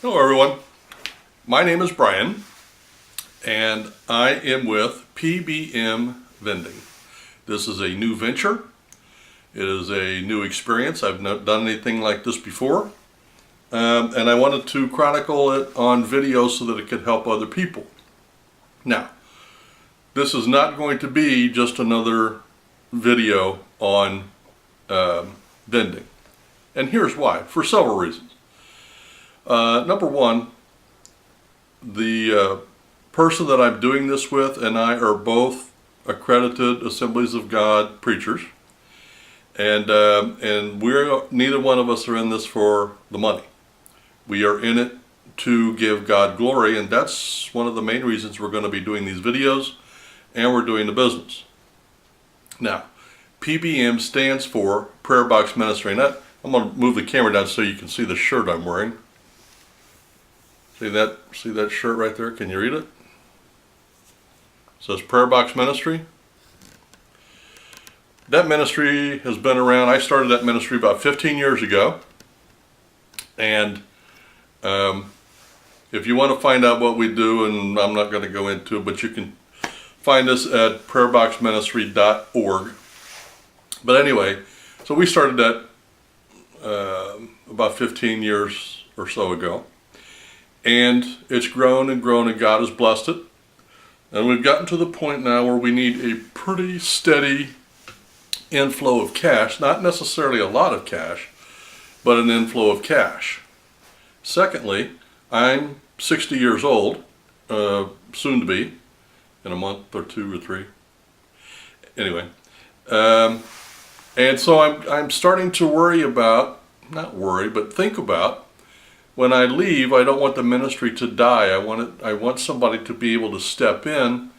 Hello everyone, my name is Brian and I am with P.B.M. Vending. This is a new venture. It is a new experience. I've not done anything like this before, and I wanted to chronicle it on video so that it could help other people. Now, this is not going to be just another video on vending, and here's why, for several reasons. Number one, the person that I'm doing this with and I are both accredited Assemblies of God preachers, and we're neither one of us are in this for the money. We are in it to give God glory, and that's one of the main reasons we're going to be doing these videos, and we're doing the business. Now, P.B.M. stands for Prayer Box Ministry, and I'm going to move the camera down so you can see the shirt I'm wearing. See that shirt right there? Can you read it? It says Prayer Box Ministry. That ministry has been around. I started that ministry about 15 years ago. And if you want to find out what we do, and I'm not going to go into it, but you can find us at prayerboxministry.org. But anyway, so we started that about 15 years or so ago. And it's grown and grown, and God has blessed it. And we've gotten to the point now where we need a pretty steady inflow of cash, not necessarily a lot of cash, but an inflow of cash. Secondly, I'm 60 years old, soon to be, in a month or two or three. Anyway, and so I'm starting to worry about, not worry, but think about, when I leave, I don't want the ministry to die. I want somebody to be able to step in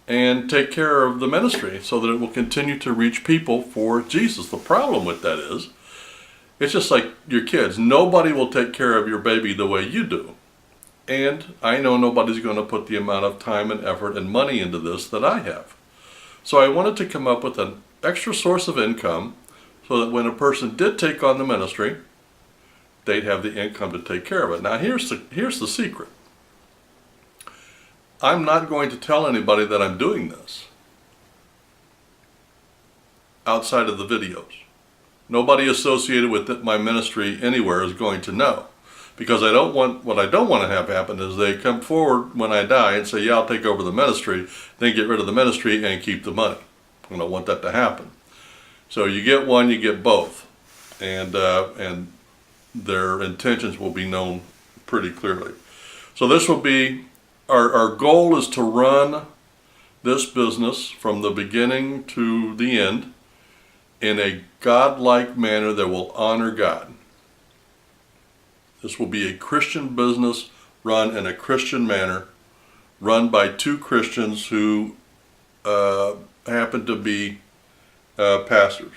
and take care of the ministry so that it will continue to reach people for Jesus. The problem with that is, it's just like your kids. Nobody will take care of your baby the way you do. And I know nobody's going to put the amount of time and effort and money into this that I have. So I wanted to come up with an extra source of income so that when a person did take on the ministry, they'd have the income to take care of it. Now here's the secret. I'm not going to tell anybody that I'm doing this outside of the videos. Nobody associated with my ministry anywhere is going to know, because what I don't want to have happen is they come forward when I die and say, yeah, I'll take over the ministry, then get rid of the ministry and keep the money. I don't want that to happen. So you get one, you get both, and their intentions will be known pretty clearly. So this will be, our goal is to run this business from the beginning to the end in a God-like manner that will honor God. This will be a Christian business run in a Christian manner, run by two Christians who happen to be pastors.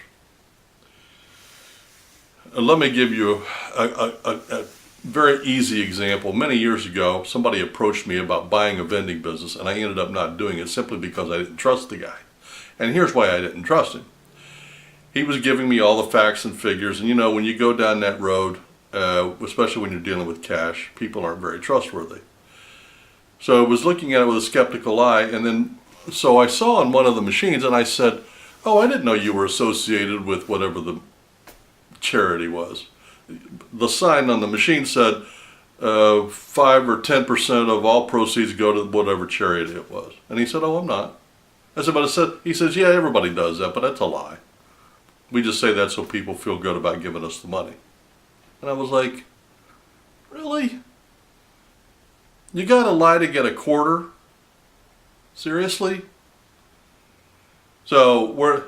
Let me give you a very easy example. Many years ago, somebody approached me about buying a vending business, and I ended up not doing it simply because I didn't trust the guy. And here's why I didn't trust him. He was giving me all the facts and figures, and you know, when you go down that road, especially when you're dealing with cash, people aren't very trustworthy. So I was looking at it with a skeptical eye, and then so I saw on one of the machines, and I said, oh, I didn't know you were associated with whatever the charity was. The sign on the machine said 5 or 10% of all proceeds go to whatever charity it was. And he said, oh, I'm not. I said, but it said, he says, yeah, everybody does that, but that's a lie. We just say that so people feel good about giving us the money. And I was like, really? You gotta lie to get a quarter? Seriously? So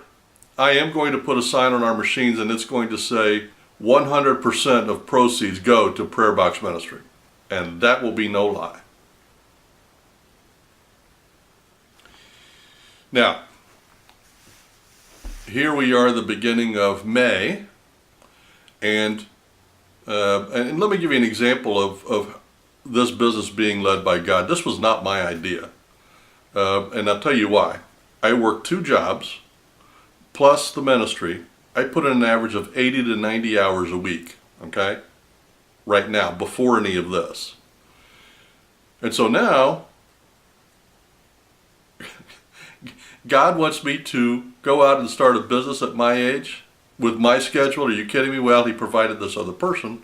I am going to put a sign on our machines, and it's going to say 100% of proceeds go to Prayer Box Ministry. And that will be no lie. Now, here we are at the beginning of May, and let me give you an example of this business being led by God. This was not my idea, and I'll tell you why. I worked 2 jobs, plus the ministry. I put in an average of 80 to 90 hours a week, okay? right now, before any of this. And so now, God wants me to go out and start a business at my age with my schedule. Are you kidding me? Well, he provided this other person,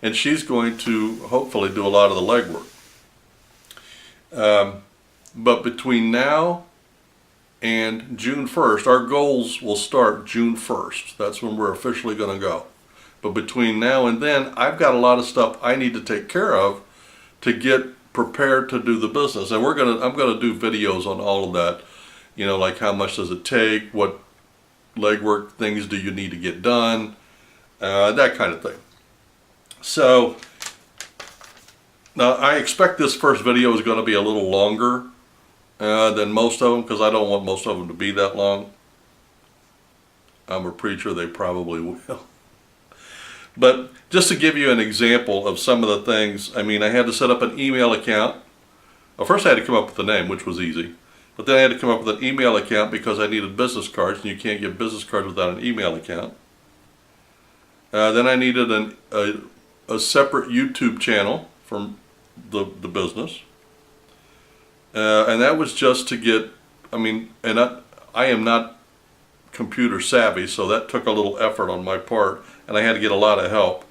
and she's going to hopefully do a lot of the legwork. But between now and June 1st, our goals will start June 1st. That's when we're officially going to go. But between now and then, I've got a lot of stuff I need to take care of to get prepared to do the business. And I'm going to do videos on all of that. You know, like how much does it take? What legwork things do you need to get done? That kind of thing. So now I expect this first video is going to be a little longer than most of them, because I don't want most of them to be that long. I'm a preacher, they probably will. But just to give you an example of some of the things, I mean, I had to set up an email account. Well, first I had to come up with the name, which was easy. But then I had to come up with an email account because I needed business cards, and you can't get business cards without an email account. Then I needed a separate YouTube channel from the business. And that was just to get, I mean, and I am not computer savvy, so that took a little effort on my part, and I had to get a lot of help.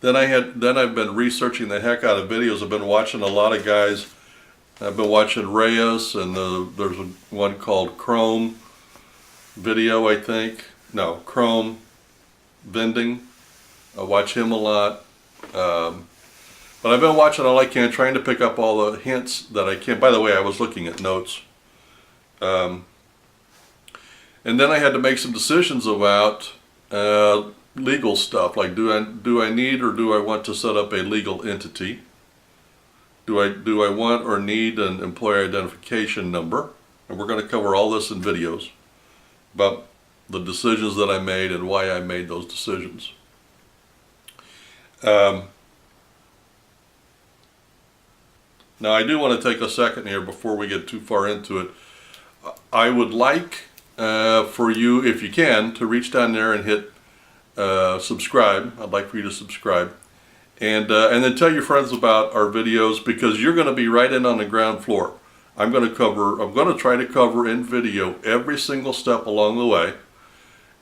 Then I've been researching the heck out of videos. I've been watching a lot of guys. I've been watching Reyes, and there's one called Chrome Video, I think. No, Chrome Vending. I watch him a lot. But I've been watching all I can, trying to pick up all the hints that I can. By the way, I was looking at notes. And then I had to make some decisions about legal stuff, like do I need or do I want to set up a legal entity? Do I want or need an employer identification number? And we're going to cover all this in videos about the decisions that I made and why I made those decisions. Now I do want to take a second here before we get too far into it. I would like for you, if you can, to reach down there and hit subscribe. I'd like for you to subscribe, and then tell your friends about our videos, because you're going to be right in on the ground floor. I'm going to try to cover in video every single step along the way,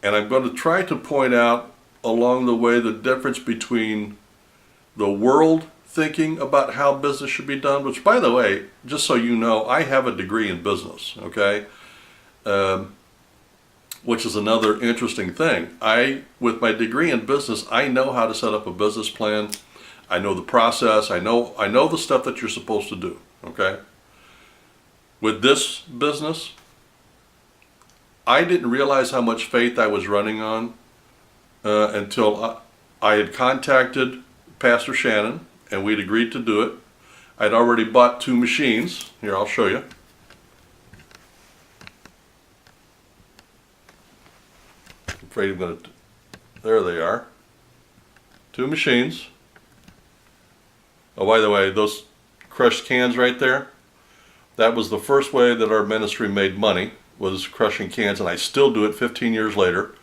and I'm going to try to point out along the way the difference between the world thinking about how business should be done, which, by the way, just so you know, I have a degree in business, okay? Which is another interesting thing. With my degree in business, I know how to set up a business plan. I know the process. I know the stuff that you're supposed to do, okay? With this business, I didn't realize how much faith I was running on until I had contacted Pastor Shannon, and we'd agreed to do it. I'd already bought 2 machines. Here, I'll show you. Afraid I'm going to, there they are. 2 machines. Oh, by the way, those crushed cans right there, that was the first way that our ministry made money, was crushing cans, and I still do it 15 years later.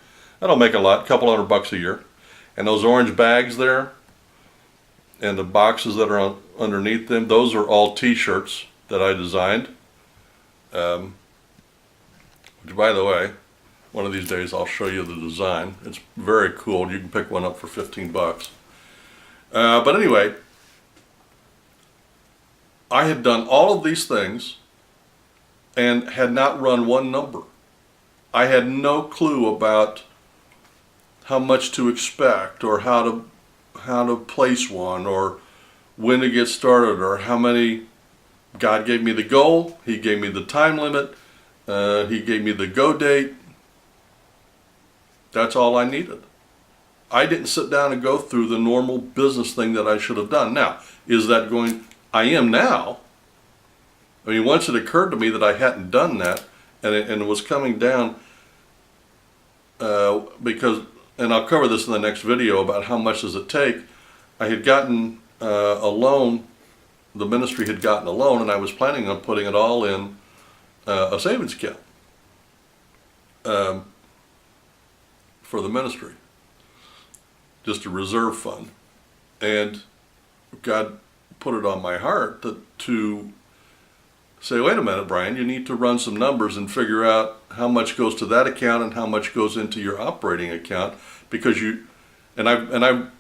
I don't make a lot, a couple $100 a year. And those orange bags there, and the boxes that are underneath them, those are all t-shirts that I designed. Which, by the way, one of these days I'll show you the design. It's very cool. You can pick one up for 15 bucks. But anyway, I had done all of these things and had not run one number. I had no clue about how much to expect, or how to place one, or when to get started, or how many. God gave me the goal. He gave me the time limit. He gave me the go date. That's all I needed. I didn't sit down and go through the normal business thing that I should have done. Now, is that going? I am now. I mean, once it occurred to me that I hadn't done that, and it was coming down, because, and I'll cover this in the next video about how much does it take. I had gotten a loan, the ministry had gotten a loan, and I was planning on putting it all in a savings account. for the ministry, just a reserve fund. And God put it on my heart to say, wait a minute, Brian, you need to run some numbers and figure out how much goes to that account and how much goes into your operating account, because I've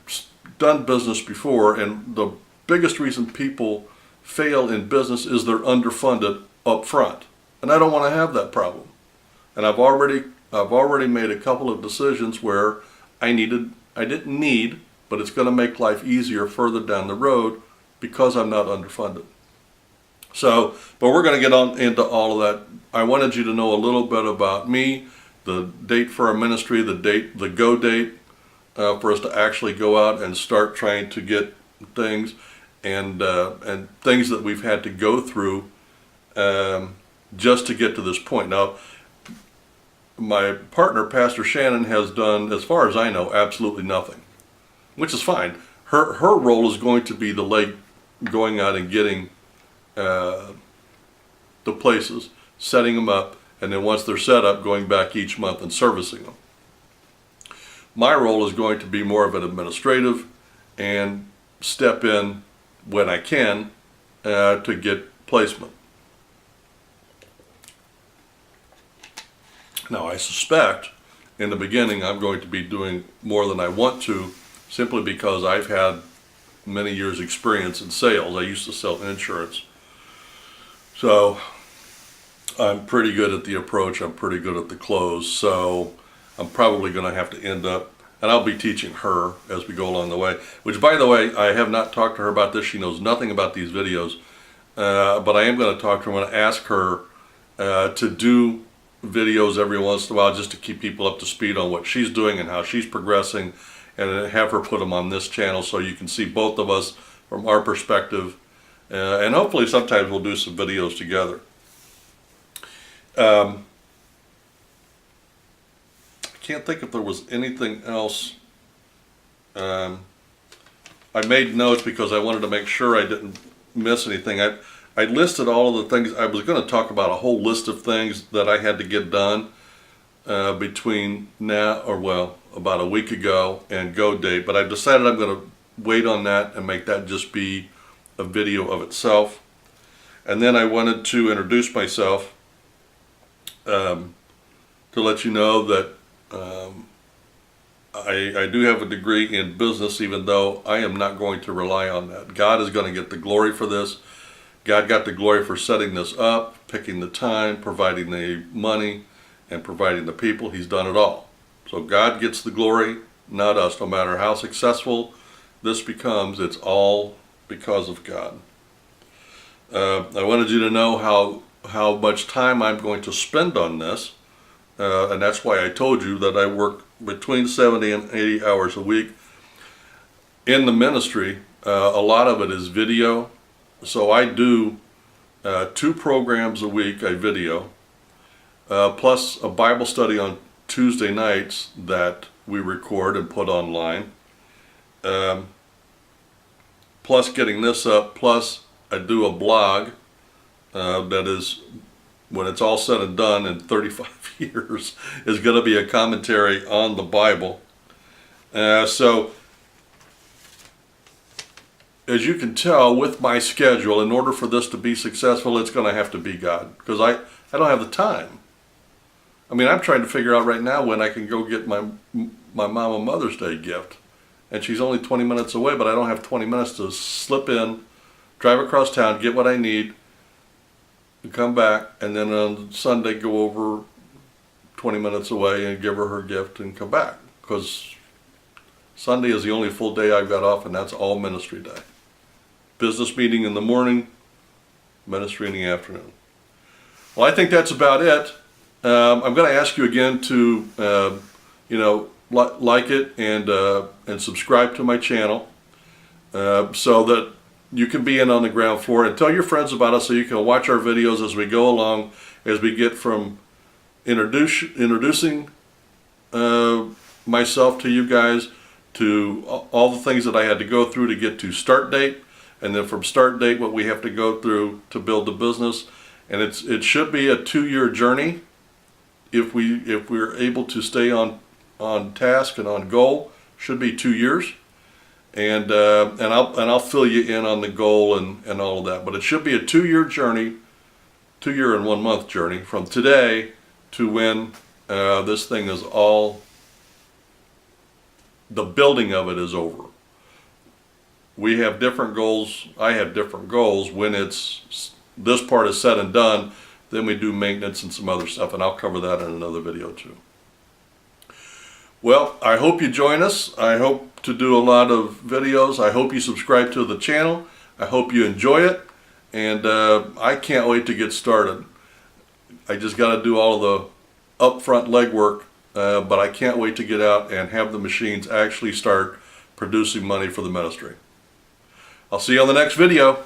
done business before, and the biggest reason people fail in business is they're underfunded up front. And I don't want to have that problem. And I've already made a couple of decisions where I didn't need, but it's going to make life easier further down the road because I'm not underfunded. So, but we're going to get on into all of that. I wanted you to know a little bit about me, the date for our ministry, the go date for us to actually go out and start trying to get things, and things that we've had to go through just to get to this point. Now, my partner, Pastor Shannon, has done, as far as I know, absolutely nothing, which is fine. Her role is going to be the leg going out and getting the places, setting them up, and then once they're set up, going back each month and servicing them. My role is going to be more of an administrative and step in when I can to get placement. Now, I suspect in the beginning I'm going to be doing more than I want to, simply because I've had many years experience in sales. I used to sell insurance. So I'm pretty good at the approach, I'm pretty good at the close, so I'm probably going to have to end up, and I'll be teaching her as we go along the way, which, by the way, I have not talked to her about this. She knows nothing about these videos, but I am going to talk to her. I'm going to ask her to do videos every once in a while just to keep people up to speed on what she's doing and how she's progressing, and have her put them on this channel so you can see both of us from our perspective. And hopefully sometimes we'll do some videos together. I can't think if there was anything else. I made notes because I wanted to make sure I didn't miss anything. I listed all of the things. I was going to talk about a whole list of things that I had to get done between now, or well, about a week ago, and go date, but I've decided I'm going to wait on that and make that just be a video of itself. And then I wanted to introduce myself, to let you know that I do have a degree in business, even though I am not going to rely on that. God is going to get the glory for this. God got the glory for setting this up, picking the time, providing the money, and providing the people. He's done it all. So God gets the glory, not us. No matter how successful this becomes, it's all because of God. I wanted you to know how much time I'm going to spend on this, and that's why I told you that I work between 70 and 80 hours a week in the ministry. A lot of it is video, so I do 2 programs a week, I video, plus a Bible study on Tuesday nights that we record and put online. Plus getting this up, plus I do a blog that is, when it's all said and done in 35 years, is going to be a commentary on the Bible. So, as you can tell with my schedule, in order for this to be successful, it's going to have to be God, because I don't have the time. I mean, I'm trying to figure out right now when I can go get my mom a Mother's Day gift. And she's only 20 minutes away, but I don't have 20 minutes to slip in, drive across town, get what I need, and come back, and then on Sunday go over 20 minutes away and give her gift and come back. Because Sunday is the only full day I've got off, and that's all ministry day. Business meeting in the morning, ministry in the afternoon. Well, I think that's about it. I'm going to ask you again to, like it and subscribe to my channel, so that you can be in on the ground floor, and tell your friends about us so you can watch our videos as we go along, as we get from introducing myself to you guys, to all the things that I had to go through to get to start date, and then from start date what we have to go through to build the business. And it should be a 2-year journey if we're able to stay on on task and on goal. Should be 2 years, and I'll fill you in on the goal and all of that. But it should be a 2-year journey, 2-year and 1 month journey from today to when this thing is all, the building of it is over. We have different goals. I have different goals. When it's this part is said and done, then we do maintenance and some other stuff, and I'll cover that in another video too. Well, I hope you join us. I hope to do a lot of videos. I hope you subscribe to the channel. I hope you enjoy it, and I can't wait to get started. I just got to do all the upfront legwork, but I can't wait to get out and have the machines actually start producing money for the ministry. I'll see you on the next video.